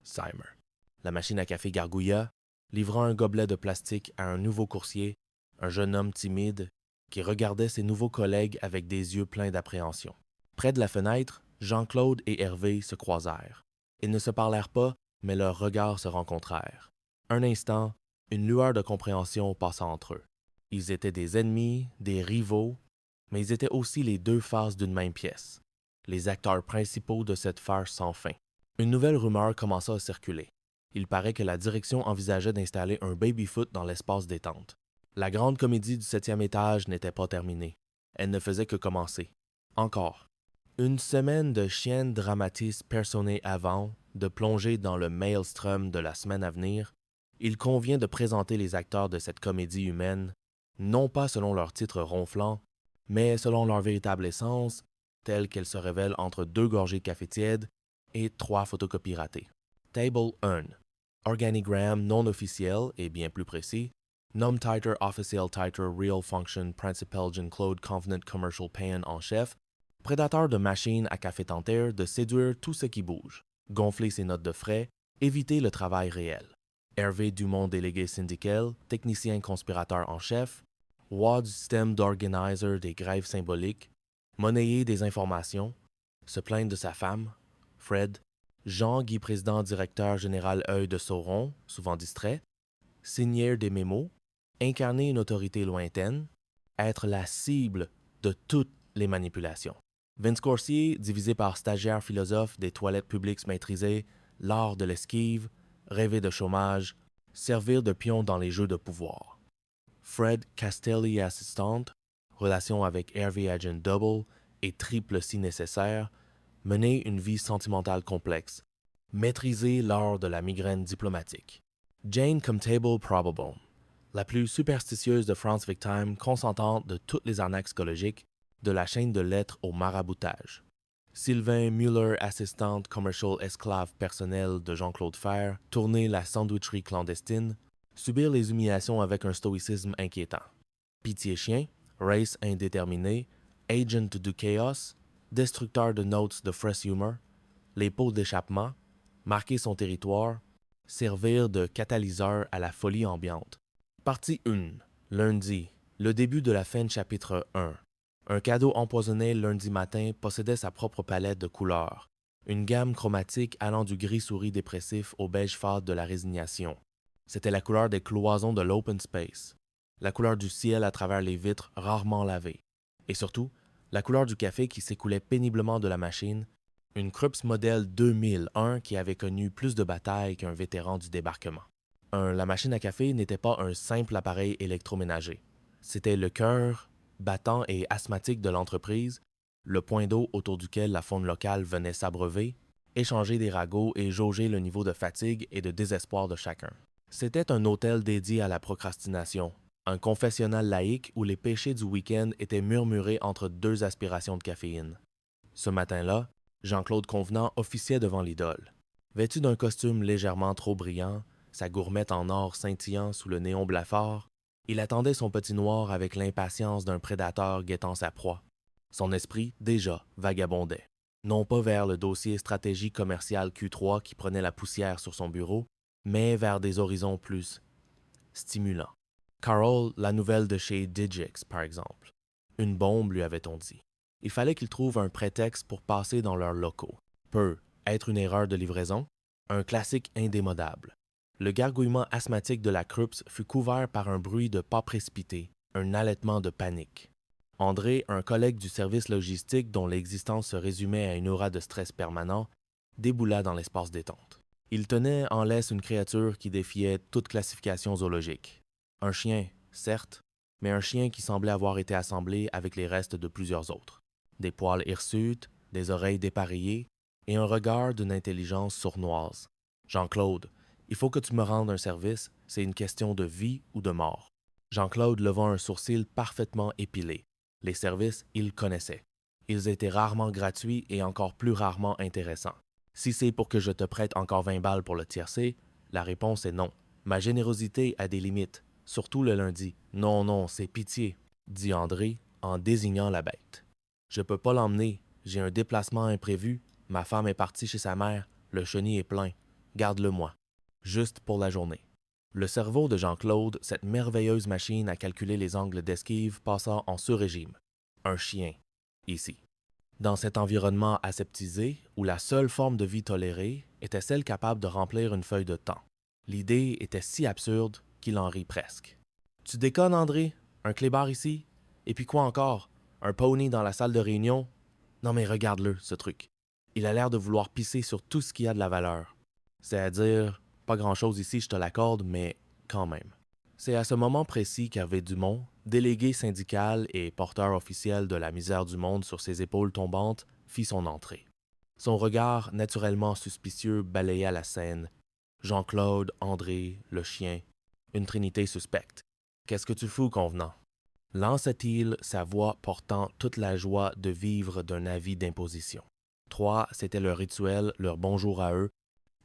Seimer. La machine à café gargouilla, livrant un gobelet de plastique à un nouveau coursier, un jeune homme timide qui regardait ses nouveaux collègues avec des yeux pleins d'appréhension. Près de la fenêtre, Jean-Claude et Hervé se croisèrent. Ils ne se parlèrent pas, mais leurs regards se rencontrèrent. Un instant, une lueur de compréhension passa entre eux. Ils étaient des ennemis, des rivaux, mais ils étaient aussi les deux faces d'une même pièce, les acteurs principaux de cette farce sans fin. Une nouvelle rumeur commença à circuler. Il paraît que la direction envisageait d'installer un baby-foot dans l'espace détente. La grande comédie du 7e étage n'était pas terminée. Elle ne faisait que commencer. Encore. Une semaine de chienne dramatis personae avant de plonger dans le maelstrom de la semaine à venir, il convient de présenter les acteurs de cette comédie humaine, non pas selon leur titre ronflant, mais selon leur véritable essence, telle qu'elle se révèle entre 2 gorgées de café tiède et 3 photocopies ratées. Table 1. Organigramme non officiel et bien plus précis. Nom titer officiel titer real function principal Jean-Claude Convenant Commercial Payan en chef. Prédateur de machines à café tentaire de séduire tout ce qui bouge. Gonfler ses notes de frais. Éviter le travail réel. Hervé Dumont délégué syndical, technicien conspirateur en chef. Roi du système d'organizer des grèves symboliques. Monnayer des informations. Se plaindre de sa femme. Fred. Jean-Guy président directeur général œil de Sauron, souvent distrait. Signer des mémos. Incarner une autorité lointaine. Être la cible de toutes les manipulations. Vince Coursier, divisé par stagiaire philosophe des toilettes publiques maîtrisées, l'art de l'esquive, rêver de chômage, servir de pion dans les jeux de pouvoir. Fred Castelli assistante, relation avec Hervé Agent Double et triple si nécessaire, mener une vie sentimentale complexe, maîtriser l'art de la migraine diplomatique. Jane comme Table Probable, la plus superstitieuse de France Victime, consentante de toutes les arnaques psychologiques, de la chaîne de lettres au maraboutage. Sylvain Muller, assistante commercial esclave personnelle de Jean-Claude Fer, tourner la sandwicherie clandestine, subir les humiliations avec un stoïcisme inquiétant. Pitié chien, race indéterminée, agent du chaos, destructeur de notes de fresh humor, les pots d'échappement, marquer son territoire, servir de catalyseur à la folie ambiante. Partie 1. Lundi. Le début de la fin de chapitre 1. Un cadeau empoisonné lundi matin possédait sa propre palette de couleurs, une gamme chromatique allant du gris souris dépressif au beige fade de la résignation. C'était la couleur des cloisons de l'open space, la couleur du ciel à travers les vitres rarement lavées, et surtout, la couleur du café qui s'écoulait péniblement de la machine, une Krups modèle 2001 qui avait connu plus de batailles qu'un vétéran du débarquement. La machine à café n'était pas un simple appareil électroménager. C'était le cœur battant et asthmatique de l'entreprise, le point d'eau autour duquel la faune locale venait s'abreuver, échanger des ragots et jauger le niveau de fatigue et de désespoir de chacun. C'était un hôtel dédié à la procrastination, un confessionnal laïque où les péchés du week-end étaient murmurés entre 2 aspirations de caféine. Ce matin-là, Jean-Claude Convenant officiait devant l'idole. Vêtu d'un costume légèrement trop brillant, sa gourmette en or scintillant sous le néon blafard, il attendait son petit noir avec l'impatience d'un prédateur guettant sa proie. Son esprit, déjà, vagabondait. Non pas vers le dossier stratégie commerciale Q3 qui prenait la poussière sur son bureau, mais vers des horizons plus stimulants. Carol, la nouvelle de chez Digix, par exemple. Une bombe, lui avait-on dit. Il fallait qu'il trouve un prétexte pour passer dans leurs locaux. Peut être une erreur de livraison, un classique indémodable. Le gargouillement asthmatique de la Krups fut couvert par un bruit de pas précipité, un halètement de panique. André, un collègue du service logistique dont l'existence se résumait à une aura de stress permanent, déboula dans l'espace détente. Il tenait en laisse une créature qui défiait toute classification zoologique. Un chien, certes, mais un chien qui semblait avoir été assemblé avec les restes de plusieurs autres. Des poils hirsutes, des oreilles dépareillées et un regard d'une intelligence sournoise. « Jean-Claude, il faut que tu me rendes un service, c'est une question de vie ou de mort. » Jean-Claude leva un sourcil parfaitement épilé. Les services, il connaissait. Ils étaient rarement gratuits et encore plus rarement intéressants. Si c'est pour que je te prête encore 20 balles pour le tiercer, la réponse est non. Ma générosité a des limites, surtout le lundi. Non, non, c'est pitié, dit André en désignant la bête. Je peux pas l'emmener, j'ai un déplacement imprévu, ma femme est partie chez sa mère, le chenil est plein. garde-le moi. Juste pour la journée. Le cerveau de Jean-Claude, cette merveilleuse machine à calculer les angles d'esquive, passa en sur-régime. Un chien, ici. Dans cet environnement aseptisé, où la seule forme de vie tolérée était celle capable de remplir une feuille de temps. L'idée était si absurde qu'il en rit presque. « Tu déconnes, André? Un clébard ici? Et puis quoi encore? Un pony dans la salle de réunion? Non mais regarde-le, ce truc. Il a l'air de vouloir pisser sur tout ce qui a de la valeur. C'est-à-dire, pas grand-chose ici, je te l'accorde, mais quand même. » C'est à ce moment précis qu'Hervé Dumont, délégué syndical et porteur officiel de la misère du monde sur ses épaules tombantes, fit son entrée. Son regard naturellement suspicieux balaya la scène. Jean-Claude, André, le chien, une trinité suspecte. « Qu'est-ce que tu fous, convenant? » lança-t-il, sa voix portant toute la joie de vivre d'un avis d'imposition. 3, c'était leur rituel, leur bonjour à eux,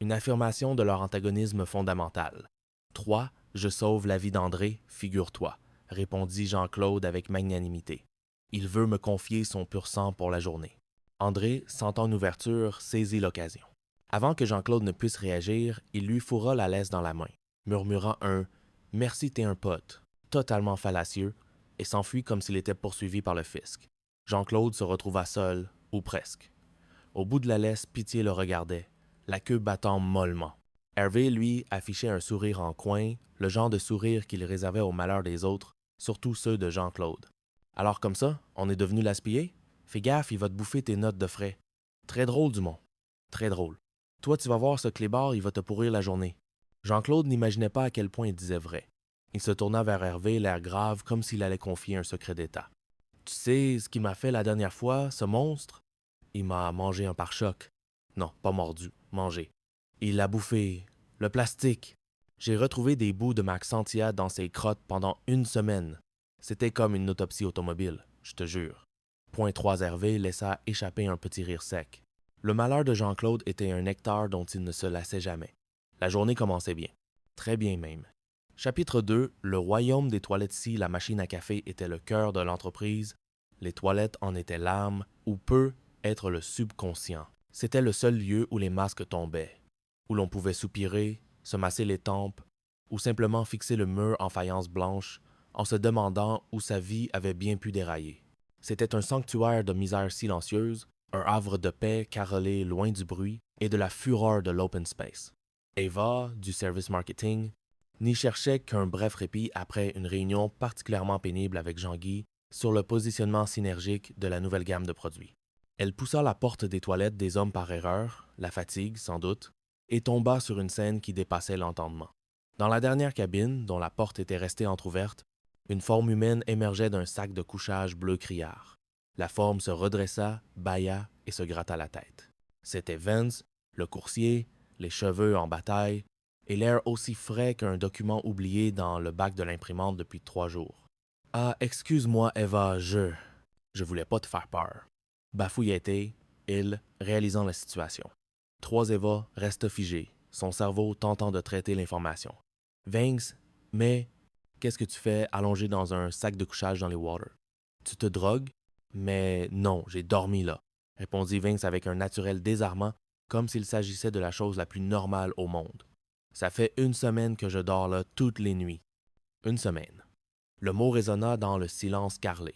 une affirmation de leur antagonisme fondamental. 3, je sauve la vie d'André, figure-toi, répondit Jean-Claude avec magnanimité. Il veut me confier son pur sang pour la journée. André, sentant une ouverture, saisit l'occasion. Avant que Jean-Claude ne puisse réagir, il lui fourra la laisse dans la main, murmura un « Merci, t'es un pote », totalement fallacieux, et s'enfuit comme s'il était poursuivi par le fisc. Jean-Claude se retrouva seul, ou presque. Au bout de la laisse, Pitié le regardait, la queue battant mollement. Hervé, lui, affichait un sourire en coin, le genre de sourire qu'il réservait au malheur des autres, surtout ceux de Jean-Claude. « Alors comme ça, on est devenu l'aspillé? Fais gaffe, il va te bouffer tes notes de frais. Très drôle, Dumont. Très drôle. Toi, tu vas voir ce clébard, il va te pourrir la journée. » Jean-Claude n'imaginait pas à quel point il disait vrai. Il se tourna vers Hervé, l'air grave, comme s'il allait confier un secret d'État. « Tu sais ce qu'il m'a fait la dernière fois, ce monstre? Il m'a mangé un pare-choc. Non, pas mordu, mangé. Il l'a bouffé. Le plastique. J'ai retrouvé des bouts de Max Santia dans ses crottes pendant 1 semaine. C'était comme une autopsie automobile, je te jure. » Point 3 Hervé laissa échapper un petit rire sec. Le malheur de Jean-Claude était un nectar dont il ne se lassait jamais. La journée commençait bien. Très bien même. Chapitre 2. Le royaume des toilettes-ci, la machine à café était le cœur de l'entreprise. Les toilettes en étaient l'âme, ou peut être le subconscient. C'était le seul lieu où les masques tombaient, où l'on pouvait soupirer, se masser les tempes, ou simplement fixer le mur en faïence blanche en se demandant où sa vie avait bien pu dérailler. C'était un sanctuaire de misère silencieuse, un havre de paix carrelé loin du bruit et de la fureur de l'open space. Eva, du service marketing, n'y cherchait qu'un bref répit après une réunion particulièrement pénible avec Jean-Guy sur le positionnement synergique de la nouvelle gamme de produits. Elle poussa la porte des toilettes des hommes par erreur, la fatigue sans doute, et tomba sur une scène qui dépassait l'entendement. Dans la dernière cabine, dont la porte était restée entr'ouverte, une forme humaine émergeait d'un sac de couchage bleu criard. La forme se redressa, bâilla et se gratta la tête. C'était Vance, le coursier, les cheveux en bataille, et l'air aussi frais qu'un document oublié dans le bac de l'imprimante depuis 3 jours. « Ah, excuse-moi, Eva, je voulais pas te faire peur. » Bafouillait il, réalisant la situation. 3 Eva resta figé, son cerveau tentant de traiter l'information. « Vince, mais qu'est-ce que tu fais allongé dans un sac de couchage dans les waters? Tu te drogues? » « Mais non, j'ai dormi là, » répondit Vince avec un naturel désarmant, comme s'il s'agissait de la chose la plus normale au monde. « Ça fait 1 semaine que je dors là toutes les nuits. 1 semaine. » Le mot résonna dans le silence carrelé.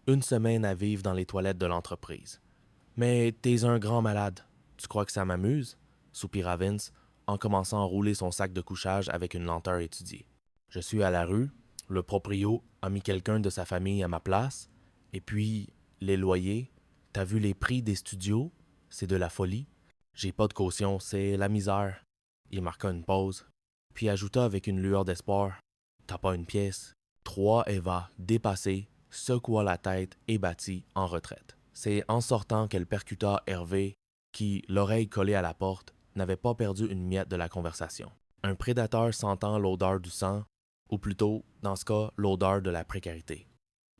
1 semaine à vivre dans les toilettes de l'entreprise. « Mais t'es un grand malade. Tu crois que ça m'amuse? » soupira Vince, en commençant à rouler son sac de couchage avec une lenteur étudiée. « Je suis à la rue, le proprio a mis quelqu'un de sa famille à ma place, et puis, les loyers, t'as vu les prix des studios? C'est de la folie. J'ai pas de caution, c'est la misère. » Il marqua une pause, puis ajouta avec une lueur d'espoir. « T'as pas une pièce? » 3 Eva, dépassée, secoua la tête et battit en retraite. C'est en sortant qu'elle percuta Hervé, qui, l'oreille collée à la porte, n'avait pas perdu une miette de la conversation. Un prédateur sentant l'odeur du sang, ou plutôt, dans ce cas, l'odeur de la précarité.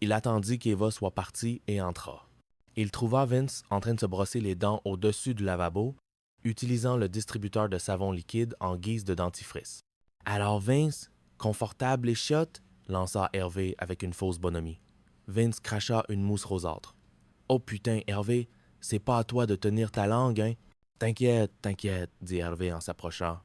Il attendit qu'Eva soit partie et entra. Il trouva Vince en train de se brosser les dents au-dessus du lavabo, utilisant le distributeur de savon liquide en guise de dentifrice. « Alors Vince, confortable les chiottes? » lança Hervé avec une fausse bonhomie. Vince cracha une mousse rosâtre. « Oh putain, Hervé, c'est pas à toi de tenir ta langue, hein? T'inquiète, t'inquiète, dit Hervé en s'approchant.